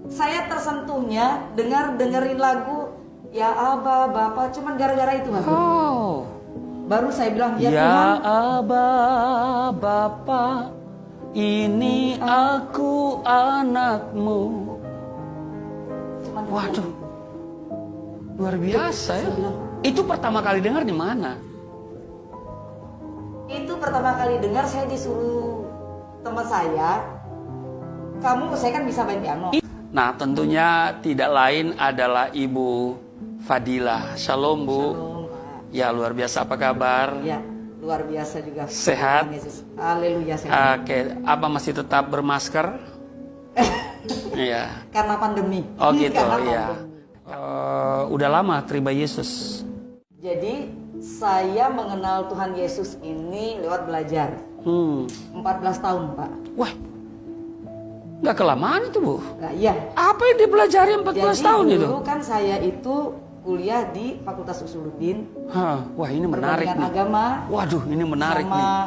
Saya tersentuhnya dengerin lagu ya Aba Bapa, cuman gara-gara itu Mas. Oh. Baru saya bilang ya Ya Tuhan, Aba Bapa, ini aku anakmu. cuman Waduh, luar biasa ya. Saya bilang, Itu pertama kali dengar di mana? itu pertama kali dengar saya disuruh teman saya, saya kan bisa main piano. Nah, tentunya tidak lain adalah Ibu Fadilah. Shalom Bu. Shalom, Pak. Ya, luar biasa, apa kabar? Ya, luar biasa juga. Sehat? Tuhan Yesus. Haleluya, sehat. Oke, apa masih tetap bermasker? Iya. Karena pandemi. Oh gitu, Karena iya. pandemi. Udah lama terima Yesus. Jadi saya mengenal Tuhan Yesus ini lewat belajar. 14 tahun, Pak. Wah, nggak kelamaan itu Bu. Nah, iya. Apa yang dipelajari 14 tahun Jadi itu? dulu kan saya itu kuliah di Fakultas Usuluddin, Hah, wah ini menarik Perbandingan nih. Agama, Waduh, ini menarik sama nih.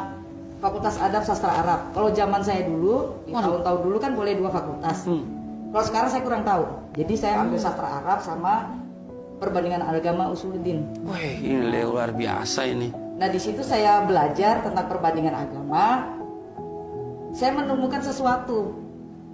Fakultas Adab Sastra Arab. Kalau zaman saya dulu, di Waduh. tahun-tahun dulu kan boleh 2 fakultas. Kalau sekarang saya kurang tahu. Jadi saya ambil Sastra Arab sama Perbandingan Agama Usuluddin. Wah, ini luar biasa ini. Nah, di situ saya belajar tentang perbandingan agama. Saya menemukan sesuatu.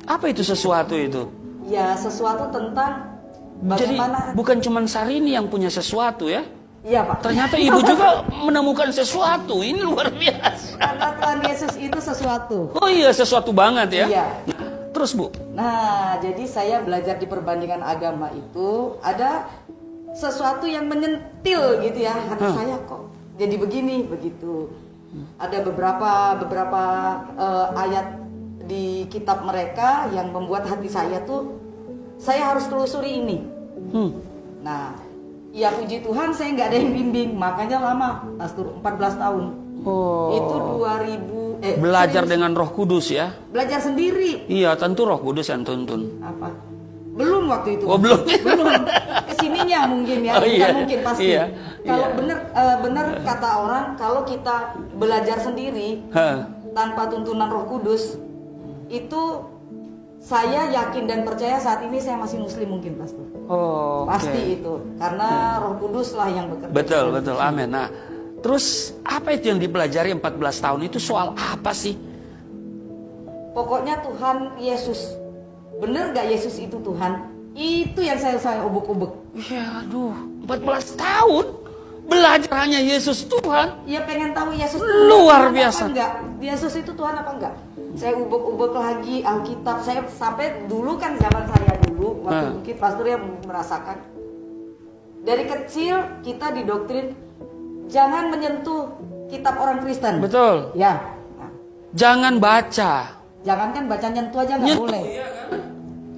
Apa itu sesuatu itu? Ya, sesuatu tentang Jadi bagaimana. bukan cuma Sarini yang punya sesuatu ya? Iya, Pak. Ternyata Ibu juga menemukan sesuatu. Ini luar biasa. Karena Tuhan Yesus itu sesuatu. Oh iya, sesuatu banget ya. Iya. Terus Bu? Nah, jadi saya belajar di perbandingan agama itu ada sesuatu yang menyentil gitu ya hati saya, kok jadi begini begitu. Ada beberapa ayat di kitab mereka yang membuat hati saya tuh saya harus telusuri ini. Nah, ya puji Tuhan saya nggak ada yang bimbing, makanya lama, Pastor, 14 tahun. Oh. Itu 2000 Belajar serius. dengan Roh Kudus ya? Belajar sendiri. Iya, tentu Roh Kudus yang tuntun. Apa? Belum waktu itu. Oh, belum. Belum. Kesininya mungkin ya, Oh, bukan iya. mungkin pasti. Iya. Kalau Iya. bener kata orang, kalau kita belajar sendiri Hah. tanpa tuntunan Roh Kudus, itu saya yakin dan percaya saat ini saya masih Muslim mungkin, Pastor. Oh, oke. Pasti itu, karena Roh Kudus lah yang bekerja. Betul, betul. Amin. Nah, terus apa itu yang dipelajari 14 tahun itu soal apa sih? Pokoknya Tuhan Yesus. Bener gak Yesus itu Tuhan? Itu yang saya ubek-ubek. Ya, aduh, 14 tahun belajar hanya Yesus Tuhan. Ya pengen tahu Yesus Luar Tuhan biasa. apa enggak? Yesus itu Tuhan apa enggak? Saya ubek-ubek lagi Alkitab. Saya sampai dulu kan zaman saya dulu waktu mungkin pastor yang merasakan. Dari kecil kita didoktrin jangan menyentuh kitab orang Kristen. Betul. Ya. Nah, Jangan baca. jangan kan baca nyentuh aja nggak boleh.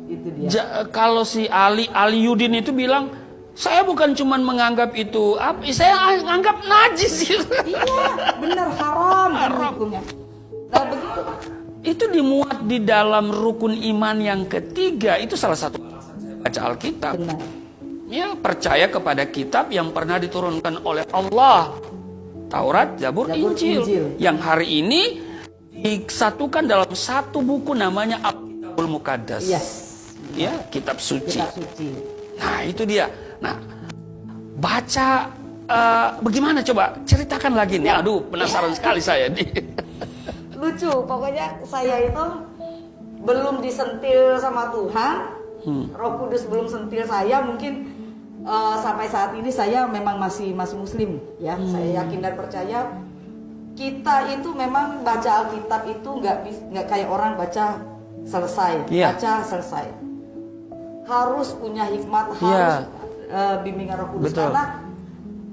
Itu dia. Kalau si Ali Yudin itu bilang, saya bukan cuma menganggap itu, saya anggap najis. Iya, benar haram kan hukumnya. Nah begitu. Itu dimuat di dalam rukun iman yang ketiga. Itu salah satu alasan saya baca Alkitab. Benar. Ya, percaya kepada kitab yang pernah diturunkan oleh Allah. Taurat, Zabur, Injil. Yang hari ini disatukan dalam satu buku namanya Alkitabul Muqaddas. Yes. Ya, kitab suci. Kitab suci. Nah, itu dia. Nah, baca bagaimana coba? Ceritakan lagi nih. Aduh, penasaran sekali saya nih. Lucu, pokoknya saya itu belum disentil sama Tuhan. Roh Kudus belum sentil saya, mungkin sampai saat ini saya memang masih Muslim ya. Saya yakin dan percaya kita itu memang baca Alkitab itu nggak kayak orang baca selesai, Iya. baca selesai. Harus punya hikmat, Iya. harus bimbingan Roh Kudus. Betul. Karena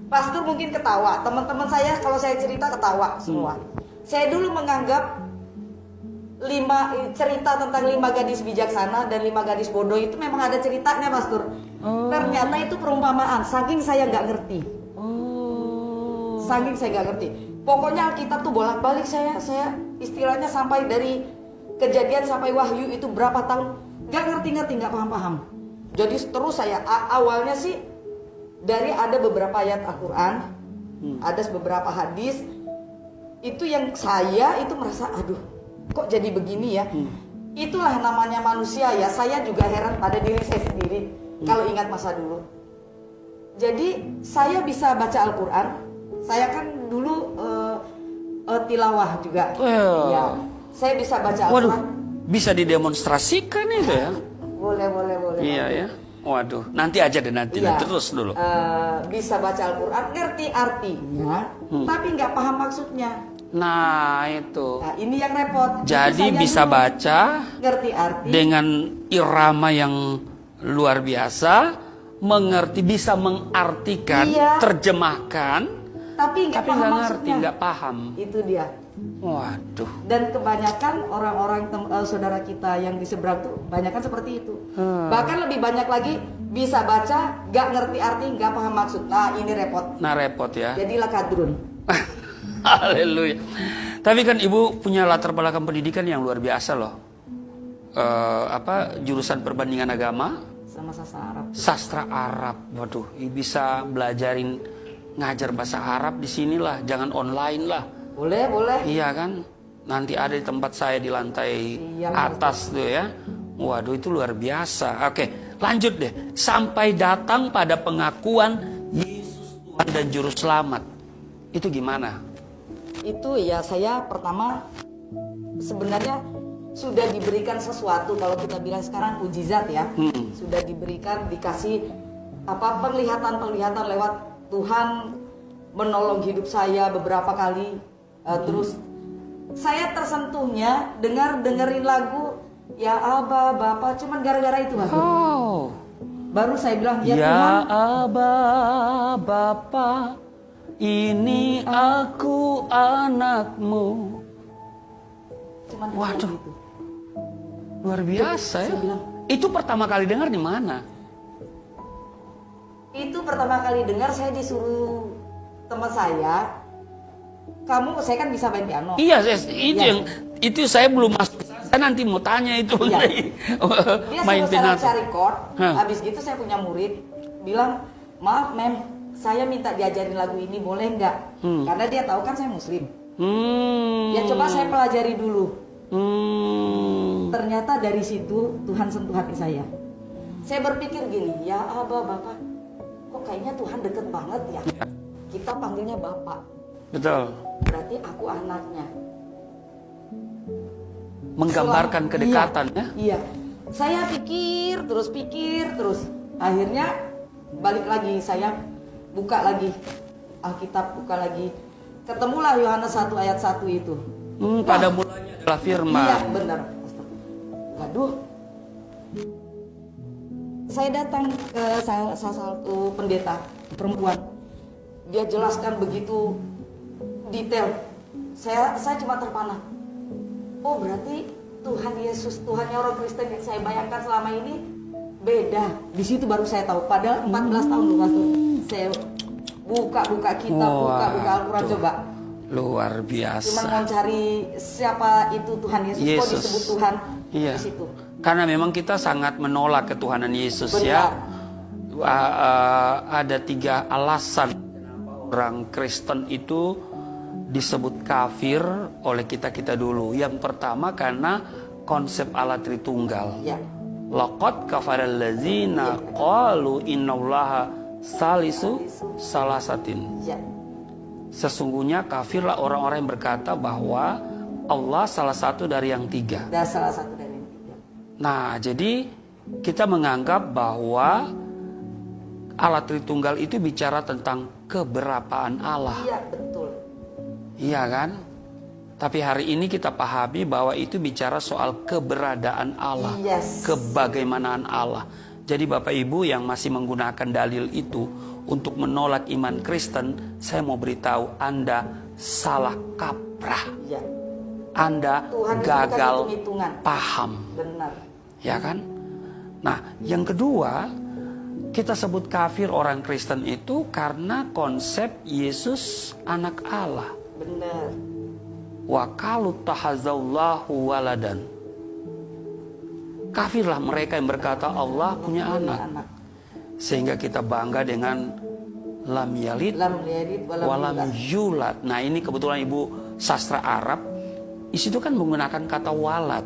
pastor mungkin ketawa, teman-teman saya kalau saya cerita ketawa semua. Saya dulu menganggap cerita tentang 5 gadis bijaksana dan 5 gadis bodoh itu memang ada ceritanya, Pastor. Ternyata itu perumpamaan, saking saya nggak ngerti. Saking saya nggak ngerti. Pokoknya Alkitab tuh bolak-balik saya istilahnya sampai dari Kejadian sampai Wahyu itu berapa tahun, nggak ngerti-ngerti, nggak paham-paham. Jadi terus saya awalnya sih dari ada beberapa ayat Al-Quran, ada beberapa hadis, itu yang saya itu merasa aduh kok jadi begini ya. itulah namanya manusia ya. Saya juga heran pada diri saya sendiri kalau ingat masa dulu. Jadi saya bisa baca Al-Quran. Saya kan dulu tilawah juga. Ya, saya bisa baca Al-Quran. Bisa didemonstrasikan itu ya? Boleh. Iya ya. Waduh, nanti aja deh nanti terus dulu. Bisa baca Al-Quran, ngerti artinya, tapi nggak paham maksudnya. Nah itu. Nah ini yang repot. Jadi bisa baca, ngerti arti dengan irama yang luar biasa, mengerti, bisa mengartikan, terjemahkan, tapi nggak paham nggak ngerti, maksudnya. nggak paham. Itu dia. Waduh. Dan kebanyakan orang-orang saudara kita yang di seberang tuh kebanyakan seperti itu. Bahkan lebih banyak lagi bisa baca, nggak ngerti arti, nggak paham maksud. Nah ini repot. Nah repot ya. Jadilah kadrun. Haleluya. Tapi kan ibu punya latar belakang pendidikan yang luar biasa loh. Jurusan perbandingan agama Sama sastra Arab. Sastra Arab. Waduh, bisa belajarin ngajar bahasa Arab di sinilah, jangan online lah. Boleh. Iya kan? Nanti ada di tempat saya di lantai atas tuh ya. Waduh, itu luar biasa. Oke, lanjut deh. Sampai datang pada pengakuan Yesus Tuhan dan Juru Selamat. Itu gimana? Itu ya saya pertama sebenarnya sudah diberikan sesuatu, kalau kita bilang sekarang mujizat ya. Sudah diberikan, dikasih penglihatan lewat Tuhan menolong hidup saya beberapa kali. Terus saya tersentuhnya dengerin lagu ya Aba Bapa, cuman gara-gara itu Mas. Baru saya bilang ya Tuhan, Aba Bapa, ini aku anakmu. cuman waduh gitu. Luar biasa ya. Saya bilang, itu pertama kali dengar di mana? Itu pertama kali dengar saya disuruh teman saya. Saya kan bisa main piano. Iya, itu saya belum masuk. Saya nanti mau tanya itu Dia main piano. cari chord. Habis gitu saya punya murid bilang, maaf mem, saya minta diajarin lagu ini boleh nggak? Karena dia tahu kan saya muslim. Ya coba saya pelajari dulu. Ternyata dari situ Tuhan sentuh hati saya. Saya berpikir gini, ya Aba Bapak, kok kayaknya Tuhan deket banget ya. Kita panggilnya Bapak. Betul. Berarti aku anaknya. Menggambarkan kedekatan ya. Iya. Saya pikir terus. Akhirnya balik lagi, saya buka lagi Alkitab, buka lagi. Ketemulah Yohanes 1 ayat 1 itu. Pada mulanya adalah firman. Iya, benar. Waduh. Saya datang ke salah satu pendeta perempuan. Dia jelaskan begitu detail. Saya cuma terpana. Oh, berarti Tuhan Yesus, Tuhannya orang Kristen yang saya bayangkan selama ini beda. Di situ baru saya tahu. Padahal 14 tahun loh Pastor. Saya buka kitab, buka Al-Quran coba. Luar biasa. Cuma mau cari siapa itu Tuhan Yesus. Kok disebut Tuhan di situ. Karena memang kita sangat menolak ketuhanan Yesus. Benar. Ya. Ada 3 alasan orang Kristen itu disebut kafir oleh kita dulu. Yang pertama karena konsep Allah Tritunggal. Ya. Laqad kafaral ladzina qalu innallaha salisu salasatin. Ya. Sesungguhnya kafirlah orang-orang yang berkata bahwa Allah salah satu dari yang 3. Dan salah satu dari yang 3. Nah, jadi kita menganggap bahwa Allah Tritunggal itu bicara tentang keberapaan Allah. Iya, betul. Iya kan? Tapi hari ini kita pahami bahwa itu bicara soal keberadaan Allah, kebagaimanaan Allah. Jadi Bapak Ibu yang masih menggunakan dalil itu untuk menolak iman Kristen, saya mau beritahu Anda salah kaprah. Ya. Anda Tuhan gagal paham. Benar. Ya kan? Nah, yang kedua, kita sebut kafir orang Kristen itu karena konsep Yesus anak Allah. Benar. Wa qalu tahazallahu waladan. Kafirlah mereka yang berkata Allah punya anak. Sehingga kita bangga dengan lam yalid walam yulad. Nah, ini kebetulan Ibu sastra Arab. Di situ kan menggunakan kata walad.